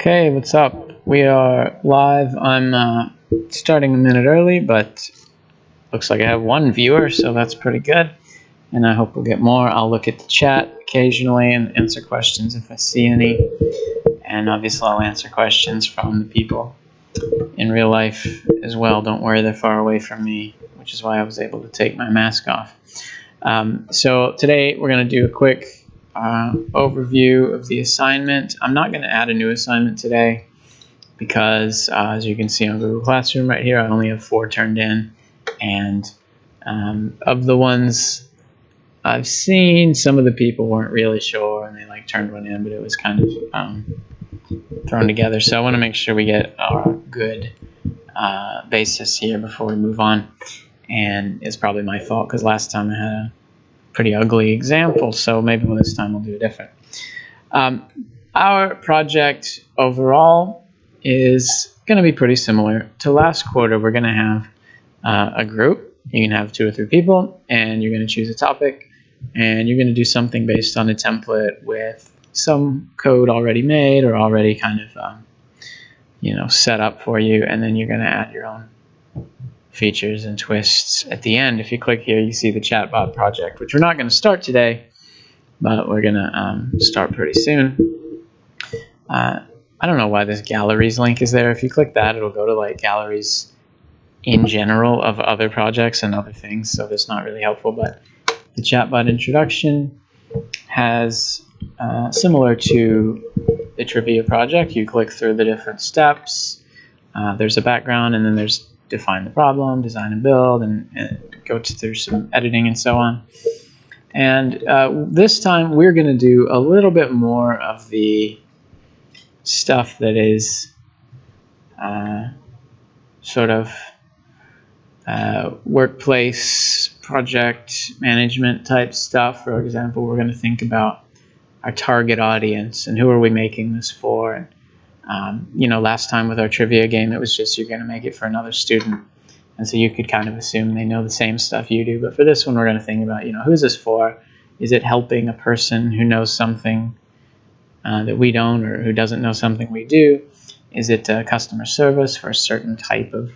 Okay, what's up? We are live. I'm starting a minute early, but looks like I have one viewer, so that's pretty good. And I hope we'll get more. I'll look at the chat occasionally and answer questions if I see any. And obviously I'll answer questions from the people in real life as well. Don't worry, they're far away from me, which is why I was able to take my mask off. So today we're going to do a quick overview of the assignment. I'm not going to add a new assignment today because as you can see on Google Classroom right here, I only have 4 turned in, and of the ones I've seen, some of the people weren't really sure and they like turned one in, but it was kind of thrown together. So I want to make sure we get our good basis here before we move on. And it's probably my fault because last time I had a pretty ugly example, so maybe this time we'll do it different. Our project overall is going to be pretty similar to last quarter. We're going to have a group. You can have 2 or 3 people, and you're going to choose a topic, and you're going to do something based on a template with some code already made or already kind of set up for you, and then you're going to add your own features and twists at the end. If you click here, you see the Chatbot Project, which we're not going to start today, but we're going to start pretty soon. I don't know why this galleries link is there. If you click that, it'll go to like galleries in general of other projects and other things, so that's not really helpful. But the Chatbot introduction has similar to the trivia project. You click through the different steps. There's a background, and then there's define the problem, design and build, and go through some editing and so on. And this time we're going to do a little bit more of the stuff that is sort of workplace project management type stuff. For example, we're going to think about our target audience and who are we making this for. And last time with our trivia game, it was just you're going to make it for another student. And so you could kind of assume they know the same stuff you do. But for this one, we're going to think about, who is this for? Is it helping a person who knows something that we don't, or who doesn't know something we do? Is it customer service for a certain type of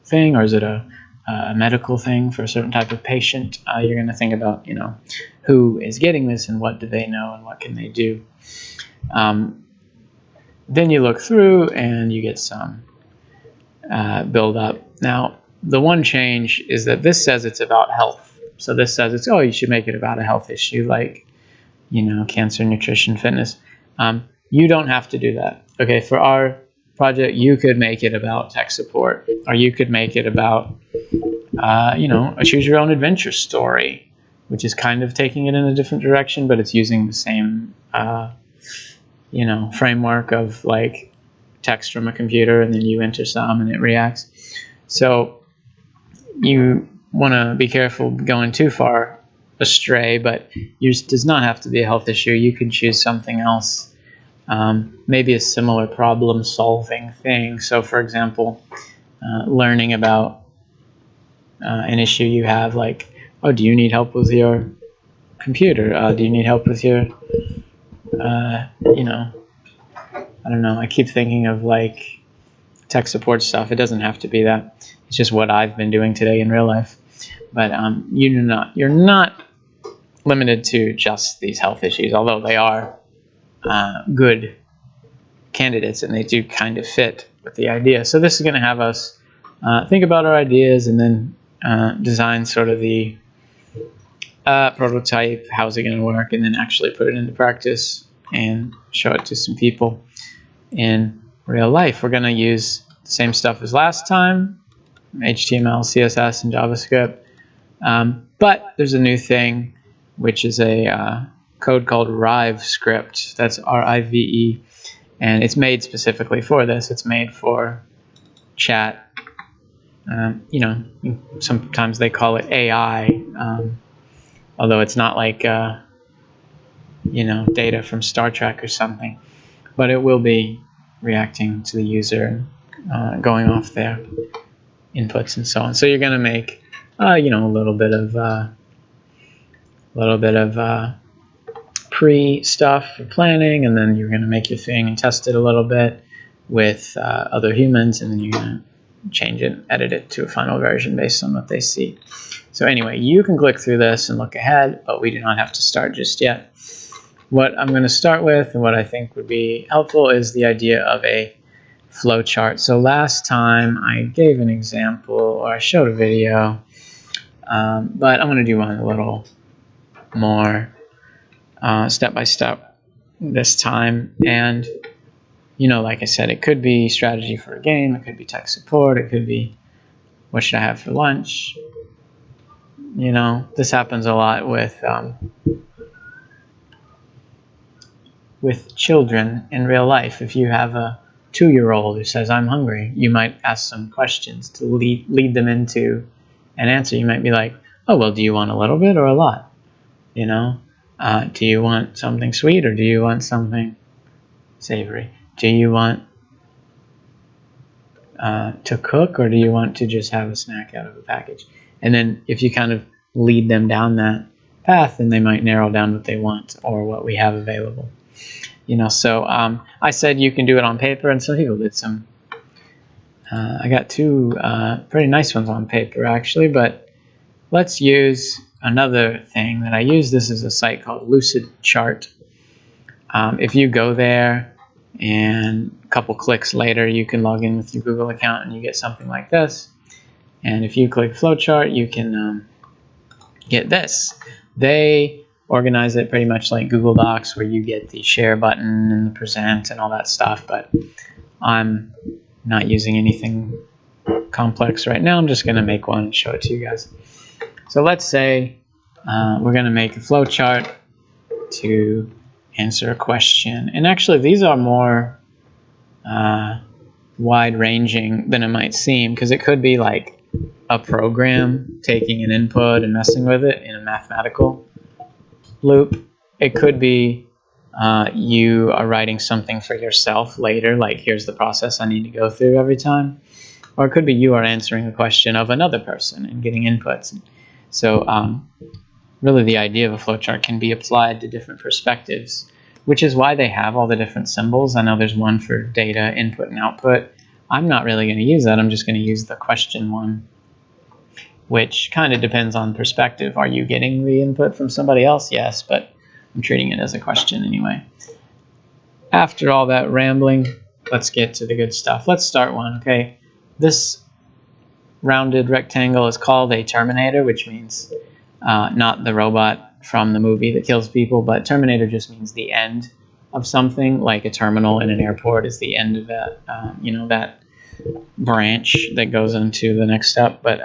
thing? Or is it a medical thing for a certain type of patient? You're going to think about, who is getting this and what do they know and what can they do? Then you look through and you get some build up. Now, the one change is that this says it's about health. So this says you should make it about a health issue like, cancer, nutrition, fitness. You don't have to do that. Okay, for our project, you could make it about tech support, or you could make it about, a choose your own adventure story, which is kind of taking it in a different direction, but it's using the same framework of like text from a computer, and then you enter some and it reacts. So you want to be careful going too far astray, but yours does not have to be a health issue. You can choose something else, maybe a similar problem solving thing. So for example, learning about an issue you have, like, do you need help with your computer? Do you need help with your I don't know. I keep thinking of like tech support stuff. It doesn't have to be that. It's just what I've been doing today in real life. But you're not limited to just these health issues, although they are good candidates and they do kind of fit with the idea. So this is going to have us think about our ideas and then design sort of the prototype. How's it going to work? And then actually put it into practice and show it to some people in real life. We're going to use the same stuff as last time, HTML, CSS, and JavaScript. But there's a new thing, which is a code called Rive script. That's R-I-V-E. And it's made specifically for this. It's made for chat. Sometimes they call it AI, although it's not like data from Star Trek or something, but it will be reacting to the user, going off their inputs and so on. So you're going to make, a little bit of pre-stuff for planning, and then you're going to make your thing and test it a little bit with other humans, and then you're going to change it, edit it to a final version based on what they see. So anyway, you can click through this and look ahead, but we do not have to start just yet. What I'm going to start with, and what I think would be helpful, is the idea of a flowchart. So last time I gave an example, or I showed a video, but I'm going to do one a little more step-by-step this time. And you know, like I said, it could be strategy for a game, it could be tech support, it could be what should I have for lunch. You know, this happens a lot with children in real life. If you have a 2-year-old who says, I'm hungry, you might ask some questions to lead them into an answer. You might be like, oh, well, do you want a little bit or a lot? You know, do you want something sweet or do you want something savory? Do you want to cook, or do you want to just have a snack out of a package? And then if you kind of lead them down that path, then they might narrow down what they want or what we have available. You know, so I said you can do it on paper, and some people did some. I got 2 pretty nice ones on paper, actually, but let's use another thing that I use. This is a site called Lucidchart. If you go there, and a couple clicks later, you can log in with your Google account and you get something like this. And if you click Flowchart, you can get this. They organize it pretty much like Google Docs, where you get the share button and the present and all that stuff. But I'm not using anything complex right now. I'm just going to make one and show it to you guys. So let's say we're going to make a flowchart to answer a question. And actually, these are more wide-ranging than it might seem, because it could be like a program taking an input and messing with it in a mathematical loop. It could be you are writing something for yourself later, like here's the process I need to go through every time. Or it could be you are answering a question of another person and getting inputs. So really the idea of a flowchart can be applied to different perspectives, which is why they have all the different symbols. I know there's one for data input and output. I'm not really going to use that. I'm just going to use the question one, which kind of depends on perspective. Are you getting the input from somebody else? Yes, but I'm treating it as a question anyway. After all that rambling, let's get to the good stuff. Let's start one, okay? This rounded rectangle is called a terminator, which means not the robot from the movie that kills people, but terminator just means the end of something, like a terminal in an airport is the end of that, you know, that branch that goes into the next step. But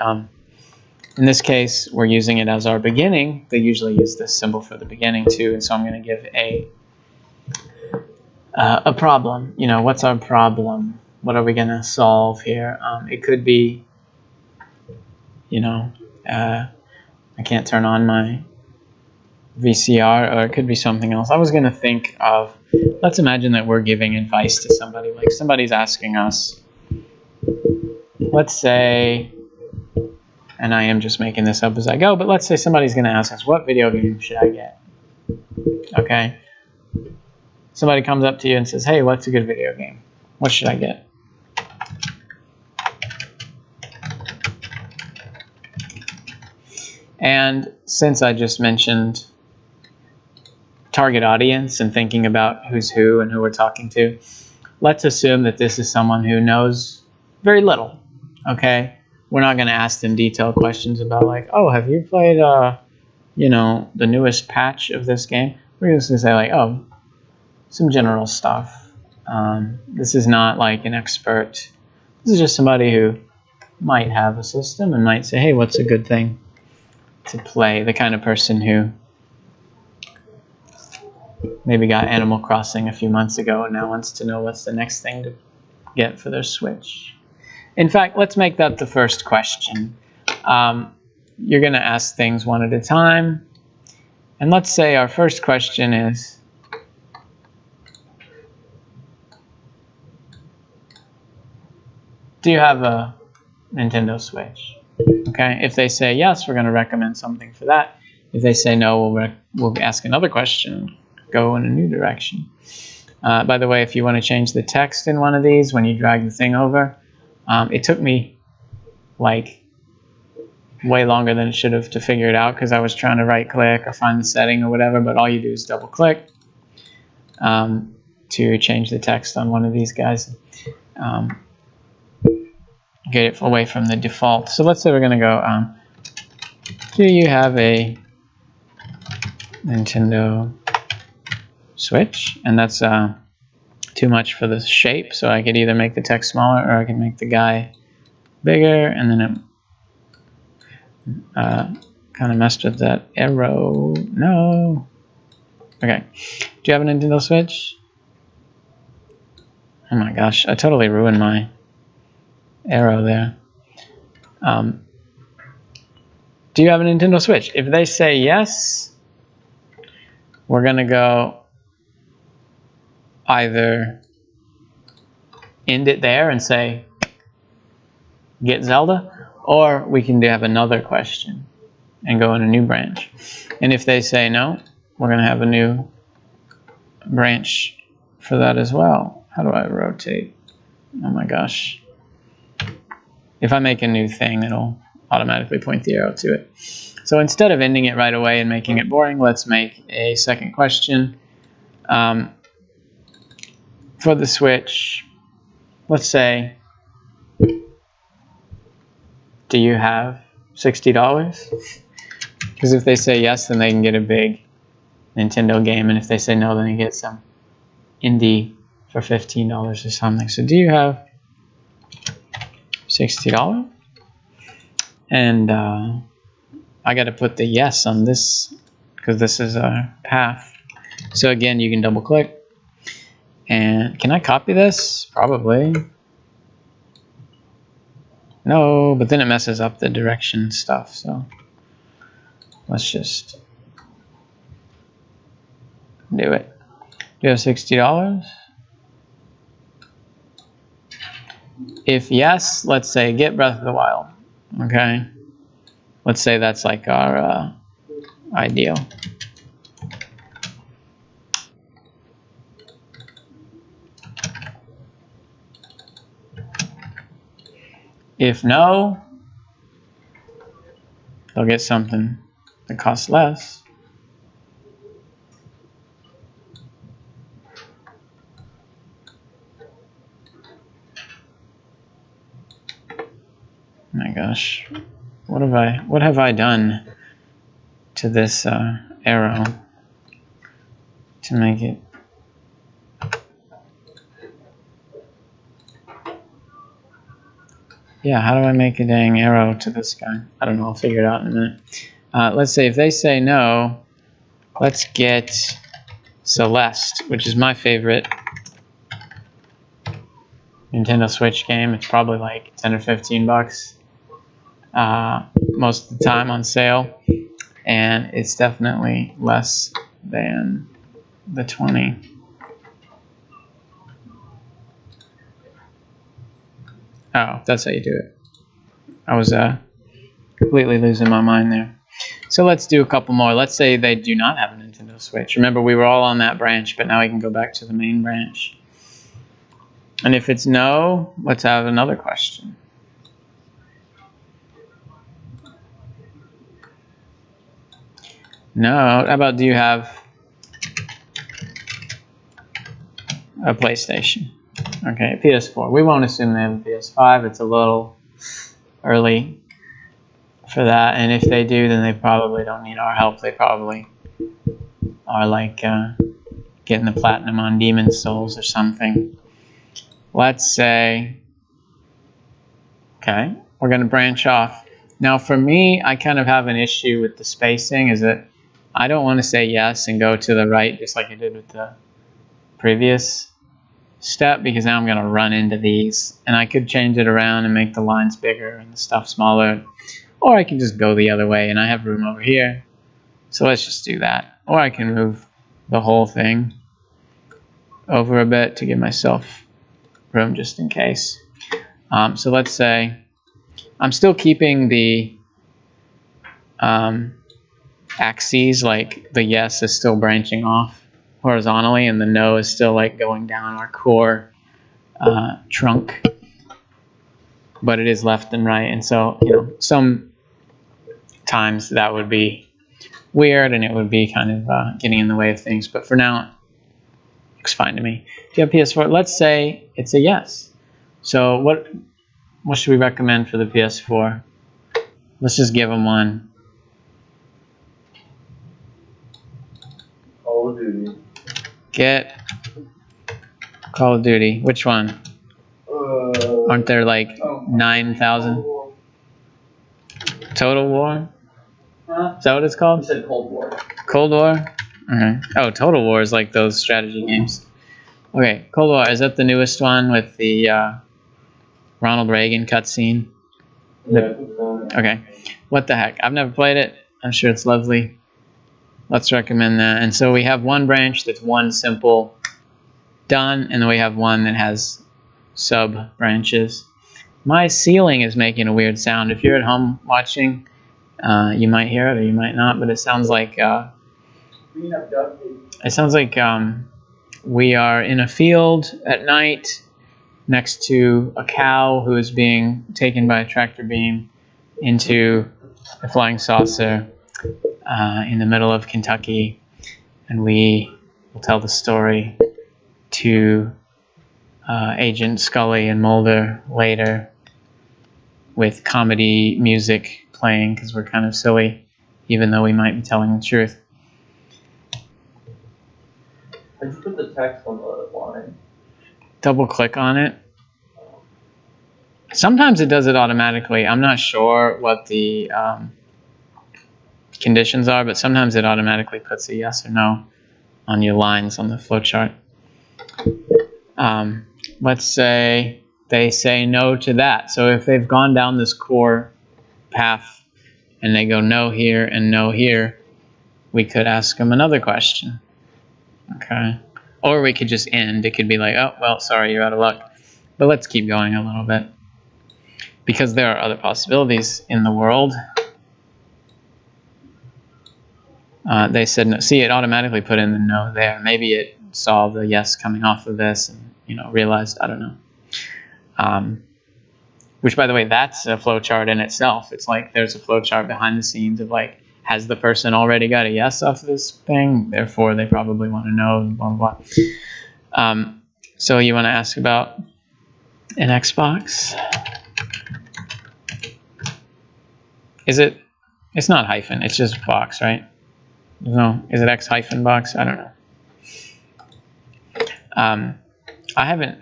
in this case, we're using it as our beginning. They usually use this symbol for the beginning too, and so I'm going to give a problem. You know, what's our problem? What are we going to solve here? It could be, you know, I can't turn on my VCR, or it could be something else. I was going to think of, let's imagine that we're giving advice to somebody, like somebody's asking us, let's say, and I am just making this up as I go, but let's say somebody's going to ask us, what video game should I get? Okay. Somebody comes up to you and says, hey, what's a good video game? What should I get? And since I just mentioned target audience and thinking about who's who and who we're talking to, let's assume that this is someone who knows very little, okay? We're not going to ask them detailed questions about like, oh, have you played, you know, the newest patch of this game? We're just going to say like, oh, some general stuff. This is not like an expert. This is just somebody who might have a system and might say, hey, what's a good thing to play? The kind of person who maybe got Animal Crossing a few months ago and now wants to know what's the next thing to get for their Switch. In fact, let's make that the first question. You're going to ask things one at a time. And let's say our first question is, do you have a Nintendo Switch? Okay. If they say yes, we're going to recommend something for that. If they say no, we'll ask another question. go in a new direction. By the way, if you want to change the text in one of these when you drag the thing over, it took me like way longer than it should have to figure it out because I was trying to right click or find the setting or whatever, but all you do is double click to change the text on one of these guys. Get it away from the default. So let's say we're going to go, do you have a Nintendo Switch? And that's too much for the shape, so I could either make the text smaller or I can make the guy bigger, and then it kind of messed with that arrow. No. Okay. Do you have a Nintendo Switch? Oh my gosh, I totally ruined my arrow there. Do you have a Nintendo Switch? If they say yes, we're going to go either end it there and say, get Zelda, or we can have another question and go in a new branch. And if they say no, we're going to have a new branch for that as well. How do I rotate? Oh my gosh. If I make a new thing, it'll automatically point the arrow to it. So instead of ending it right away and making it boring, let's make a second question. For the Switch, let's say, do you have $60? Because if they say yes, then they can get a big Nintendo game, and if they say no, then you get some indie for $15 or something. So do you have $60? And I got to put the yes on this because this is our path. So again, you can double click. And can I copy this? Probably. No, but then it messes up the direction stuff. So let's just do it. Do you have $60? If yes, let's say get Breath of the Wild. Okay. Let's say that's like our ideal. If no, they'll get something that costs less. Oh my gosh, what have I done to this arrow to make it? Yeah, how do I make a dang arrow to this guy? I don't know, I'll figure it out in a minute. Let's say if they say no, let's get Celeste, which is my favorite Nintendo Switch game. It's probably like 10 or 15 bucks most of the time on sale, and it's definitely less than the 20. Oh, that's how you do it. I was completely losing my mind there. So let's do a couple more. Let's say they do not have a Nintendo Switch. Remember, we were all on that branch, but now we can go back to the main branch. And if it's no, let's have another question. No, how about do you have a PlayStation? Okay, PS4. We won't assume they have a PS5. It's a little early for that. And if they do, then they probably don't need our help. They probably are like getting the platinum on Demon's Souls or something. Let's say, okay, we're going to branch off. Now for me, I kind of have an issue with the spacing, is that I don't want to say yes and go to the right just like I did with the previous step, because now I'm going to run into these, and I could change it around and make the lines bigger and the stuff smaller, or I can just go the other way, and I have room over here, so let's just do that. Or I can move the whole thing over a bit to give myself room just in case. So let's say I'm still keeping the axes, like the yes is still branching off horizontally, and the no is still like going down our core trunk, but it is left and right. And so, you know, sometimes that would be weird and it would be kind of getting in the way of things. But for now, it looks fine to me. If you have PS4, let's say it's a yes. So what should we recommend for the PS4? Let's just give them one. Call of Duty. Get Call of Duty. Which one? Aren't there like 9,000? Total War? Is that what it's called? You said Cold War. Cold War? Okay. Oh, Total War is like those strategy games. Okay, Cold War. Is that the newest one with the Ronald Reagan cutscene? Yeah. Okay. What the heck? I've never played it. I'm sure it's lovely. Let's recommend that. And so we have one branch that's one simple done, and then we have one that has sub branches. My ceiling is making a weird sound. If you're at home watching, you might hear it or you might not, but it sounds like we are in a field at night next to a cow who is being taken by a tractor beam into a flying saucer in the middle of Kentucky, and we will tell the story to Agent Scully and Mulder later with comedy music playing because we're kind of silly, even though we might be telling the truth. How'd you put the text on the line? Double click on it. Sometimes it does it automatically. I'm not sure what the conditions are, but sometimes it automatically puts a yes or no on your lines on the flowchart. Let's say they say no to that. So if they've gone down this core path and they go no here and no here, we could ask them another question. Okay. Or we could just end. It could be like, oh, well, sorry, you're out of luck. But let's keep going a little bit, because there are other possibilities in the world. They said no. See, it automatically put in the no there. Maybe it saw the yes coming off of this and, you know, realized, I don't know. Which, by the way, that's a flowchart in itself. It's like there's a flowchart behind the scenes of like, has the person already got a yes off this thing? Therefore, they probably want to know, blah, blah, blah. So you want to ask about an Xbox? Is it? It's not hyphen. It's just box, right? No. Is it X hyphen box? I don't know. I haven't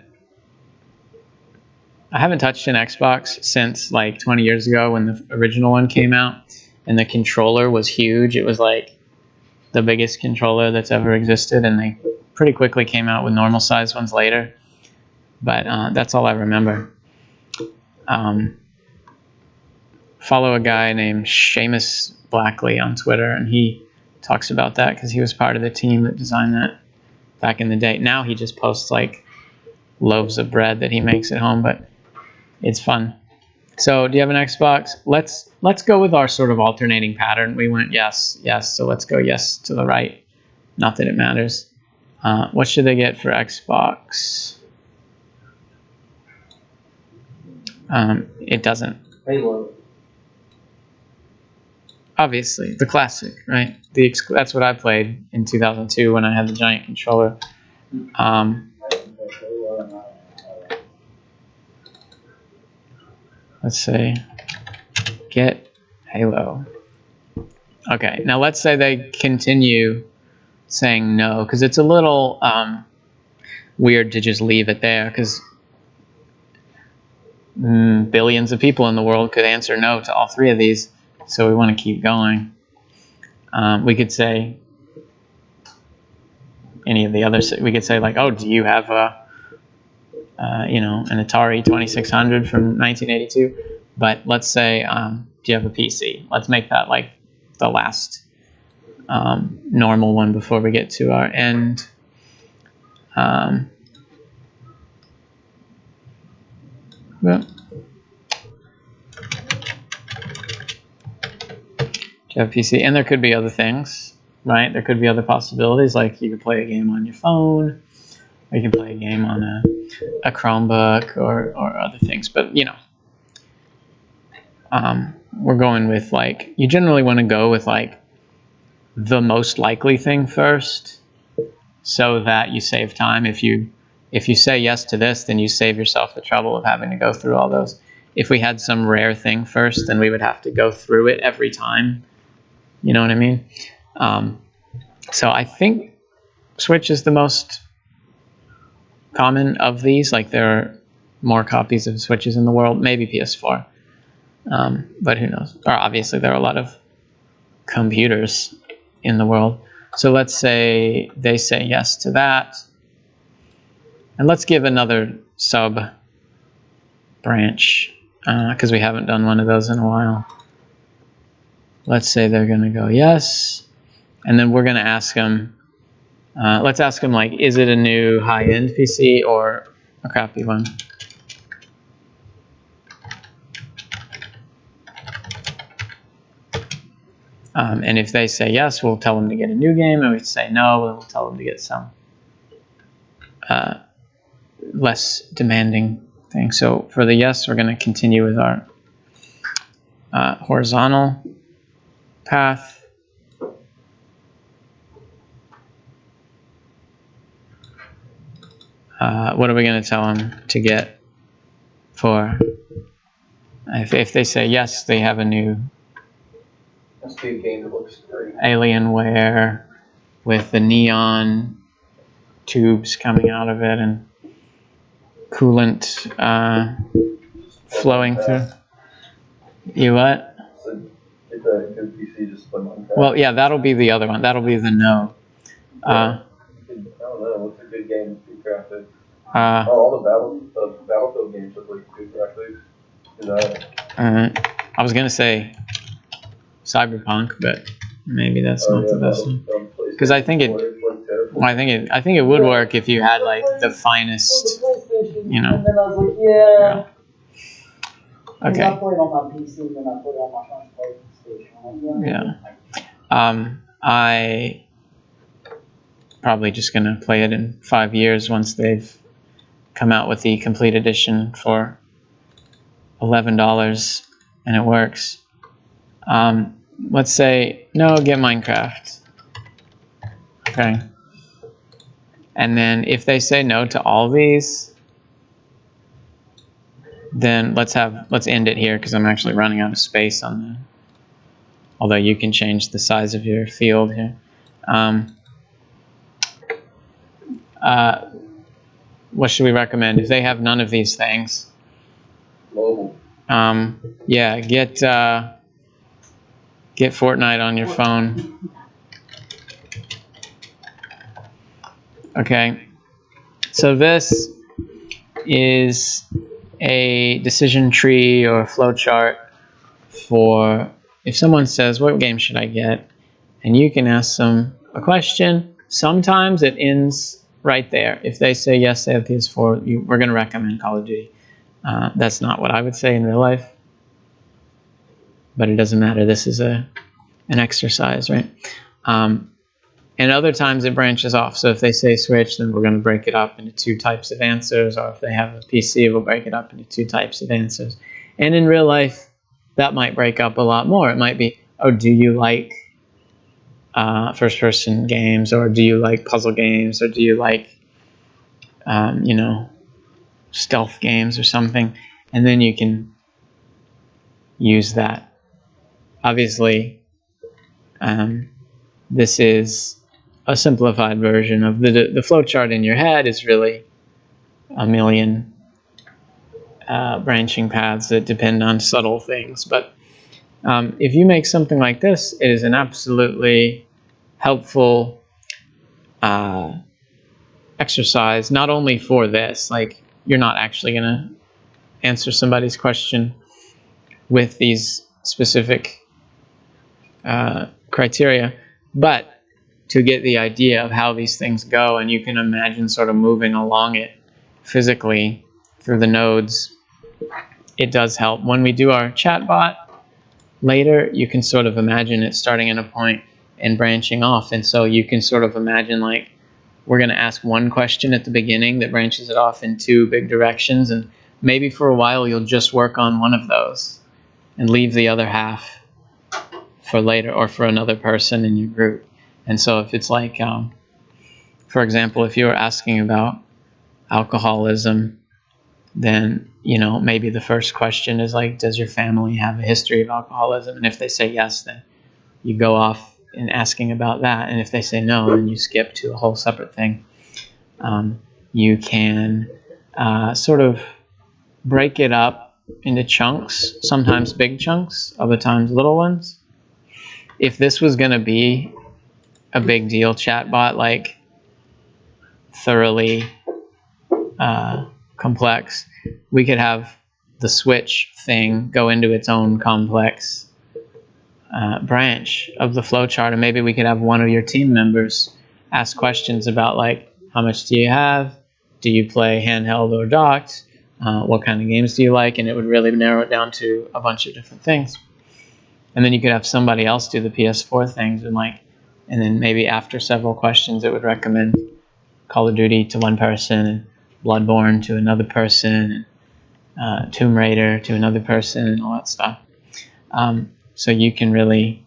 touched an Xbox since like 20 years ago when the original one came out, and the controller was huge. It was like the biggest controller that's ever existed, and they pretty quickly came out with normal size ones later. But that's all I remember. Follow a guy named Seamus Blackley on Twitter, and he talks about that because he was part of the team that designed that back in the day. Now he just posts like loaves of bread that he makes at home, but it's fun. So do you have an Xbox? Let's go with our sort of alternating pattern. We went yes, yes, so let's go yes to the right. Not that it matters. What should they get for Xbox? It doesn't. Halo. Obviously, the classic, right? That's what I played in 2002 when I had the giant controller. Let's say get Halo. Okay, now let's say they continue saying no, because it's a little weird to just leave it there, because billions of people in the world could answer no to all three of these, so we want to keep going. We could say any of the others. We could say like, oh, do you have you know, an Atari 2600 from 1982? But let's say, do you have a PC? Let's make that like the last normal one before we get to our end. Well, do you have a PC? And there could be other things. right? There could be other possibilities, like you could play a game on your phone, or you can play a game on a Chromebook or other things. But, you know, we're going with, like, you generally want to go with, like, the most likely thing first, so that you save time. If you say yes to this, then you save yourself the trouble of having to go through all those. If we had some rare thing first, then we would have to go through it every time. You know what I mean? So I think Switch is the most common of these. Like, there are more copies of Switches in the world, maybe PS4, but who knows? Or obviously there are a lot of computers in the world. So let's say they say yes to that, and let's give another sub branch, because we haven't done one of those in a while. Let's say they're going to go yes, and then we're going to ask them, let's ask them, like, is it a new high-end PC or a crappy one? And if they say yes, we'll tell them to get a new game, and if we say no, we'll tell them to get some less demanding thing. So for the yes, we're going to continue with our horizontal path. What are we going to tell them to get for? If they say yes, they have a new game that looks great. Alienware with the neon tubes coming out of it and coolant flowing through. You what? So it's a good PC, just play Minecraft. Well, yeah, that'll be the other one. That'll be the no. I don't know. It's a good game. Good graphics. All the Battlefield games look like good graphics. I was gonna say Cyberpunk, but maybe that's not the best one. Because I think it would work if you had, like, the finest, you know. Yeah. Okay. I played on my PC and then I put it on my PlayStation. Yeah. I probably just gonna play it in 5 years once they've come out with the complete edition for $11 and it works. Let's say no, get Minecraft. Okay. And then if they say no to all these, then let's end it here, because I'm actually running out of space on the, although you can change the size of your field here. What should we recommend if they have none of these things? Mobile. Yeah, get Fortnite on your phone. Okay, so this is a decision tree or a flowchart for if someone says, what game should I get? And you can ask them a question. Sometimes it ends right there. If they say yes, they have PS4, we're going to recommend Call of Duty. That's not what I would say in real life, but it doesn't matter. This is an exercise, right? And other times it branches off. So if they say Switch, then we're going to break it up into 2 types of answers. Or if they have a PC, we'll break it up into 2 types of answers. And in real life, that might break up a lot more. It might be, oh, do you like first-person games? Or do you like puzzle games? Or do you like, you know, stealth games or something? And then you can use that. Obviously, this is a simplified version of the flowchart in your head is really a million branching paths that depend on subtle things. But if you make something like this, it is an absolutely helpful exercise, not only for this, like you're not actually going to answer somebody's question with these specific criteria, but to get the idea of how these things go, and you can imagine sort of moving along it physically through the nodes. It does help. When we do our chatbot later, you can sort of imagine it starting at a point and branching off. And so you can sort of imagine, like, we're going to ask one question at the beginning that branches it off in two big directions, and maybe for a while you'll just work on one of those and leave the other half for later or for another person in your group. And so if it's like, for example, if you were asking about alcoholism, then, you know, maybe the first question is like, does your family have a history of alcoholism? And if they say yes, then you go off in asking about that. And if they say no, then you skip to a whole separate thing. You can sort of break it up into chunks, sometimes big chunks, other times little ones. If this was going to be a big deal chatbot, like thoroughly complex, we could have the switch thing go into its own complex branch of the flowchart, and maybe we could have one of your team members ask questions about, like, how much do you have? Do you play handheld or docked? What kind of games do you like? And it would really narrow it down to a bunch of different things. And then you could have somebody else do the PS4 things, and then maybe after several questions it would recommend Call of Duty to one person, and Bloodborne to another person, and Tomb Raider to another person, and all that stuff. So you can really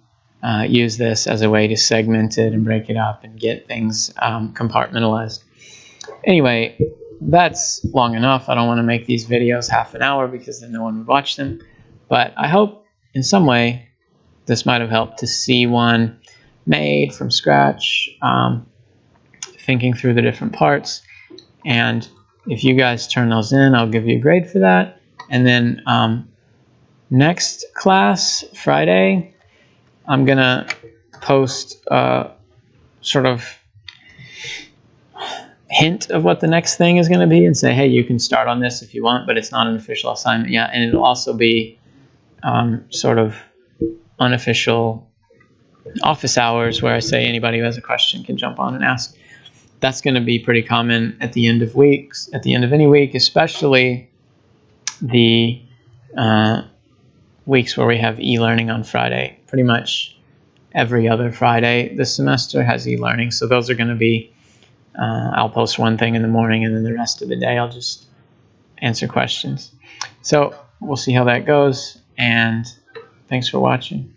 use this as a way to segment it and break it up and get things compartmentalized. Anyway, that's long enough. I don't want to make these videos half an hour because then no one would watch them. But I hope in some way this might have helped to see one made from scratch, thinking through the different parts. And if you guys turn those in, I'll give you a grade for that. And then next class, Friday, I'm going to post a sort of hint of what the next thing is going to be and say, hey, you can start on this if you want, but it's not an official assignment yet. And it'll also be sort of unofficial office hours where I say anybody who has a question can jump on and ask. That's going to be pretty common at the end of weeks, at the end of any week, especially the weeks where we have e-learning on Friday. Pretty much every other Friday this semester has e-learning. So those are going to be, I'll post one thing in the morning, and then the rest of the day I'll just answer questions. So we'll see how that goes, and thanks for watching.